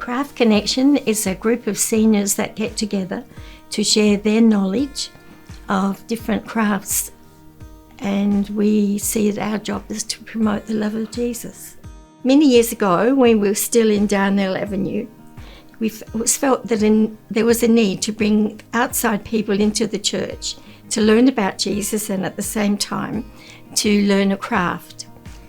Craft Connection is a group of seniors that get together to share their knowledge of different crafts, and we see that our job is to promote the love of Jesus. Many years ago, when we were still in Darnell Avenue, it was felt that there was a need to bring outside people into the church to learn about Jesus and at the same time to learn a craft.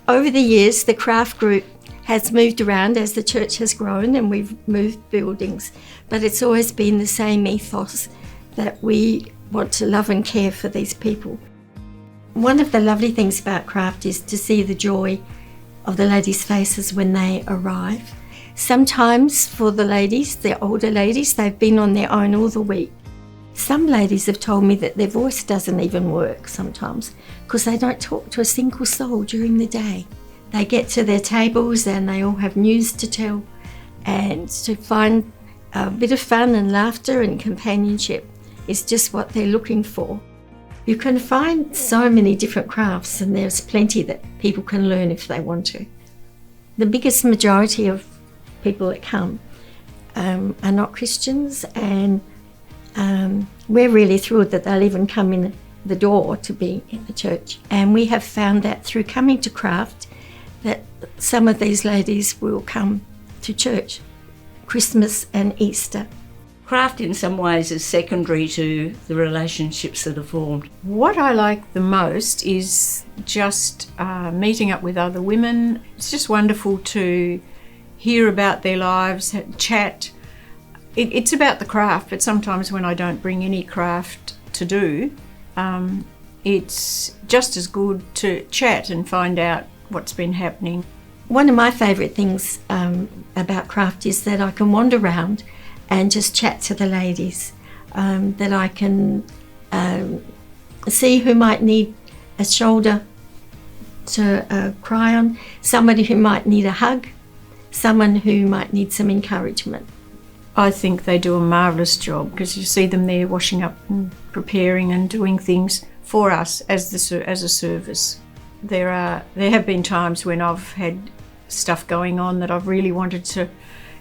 Over the years, the craft group has moved around as the church has grown and we've moved buildings, but it's always been the same ethos that we want to love and care for these people. One of the lovely things about craft is to see the joy of the ladies' faces when they arrive. Sometimes for the ladies, the older ladies, they've been on their own all the week. Some ladies have told me that their voice doesn't even work sometimes because they don't talk to a single soul during the day. They get to their tables and they all have news to tell, and to find a bit of fun and laughter and companionship is just what they're looking for. You can find so many different crafts, and there's plenty that people can learn if they want to. The biggest majority of people that come are not Christians, and we're really thrilled that they'll even come in the door to be in the church. And we have found that through coming to Craft, that some of these ladies will come to church Christmas and Easter. Craft in some ways is secondary to the relationships that are formed. What I like the most is just meeting up with other women. It's just wonderful to hear about their lives, chat. It's about the craft, but sometimes when I don't bring any craft to do, it's just as good to chat and find out what's been happening. One of my favourite things about craft is that I can wander around and just chat to the ladies, that I can see who might need a shoulder to cry on, somebody who might need a hug, someone who might need some encouragement. I think they do a marvellous job because you see them there washing up and preparing and doing things for us as a service. There have been times when I've had stuff going on that I've really wanted to,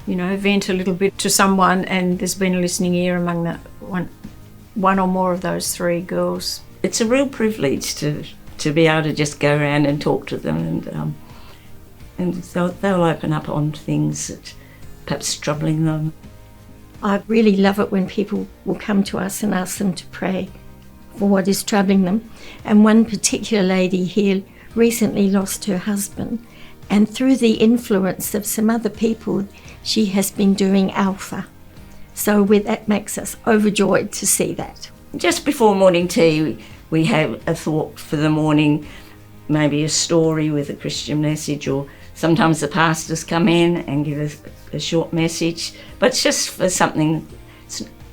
vent a little bit to someone, and there's been a listening ear among that one or more of those three girls. It's a real privilege to be able to just go around and talk to them, and they'll open up on things that perhaps troubling them. I really love it when people will come to us and ask them to pray for what is troubling them. And one particular lady here recently lost her husband, and through the influence of some other people, she has been doing Alpha. So that makes us overjoyed to see that. Just before morning tea, we have a thought for the morning, maybe a story with a Christian message, or sometimes the pastors come in and give us a short message, but it's just for something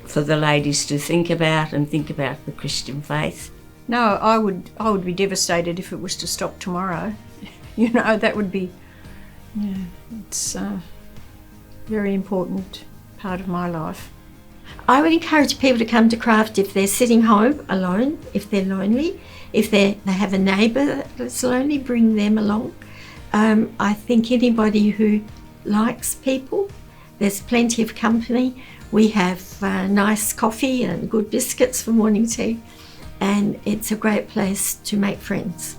for the ladies to think about and think about the Christian faith. No, I would be devastated if it was to stop tomorrow. That would be, it's a very important part of my life. I would encourage people to come to Craft if they're sitting home alone, if they're lonely, if they have a neighbour that's lonely, bring them along. I think anybody who likes people, there's plenty of company. We have nice coffee and good biscuits for morning tea, and it's a great place to make friends.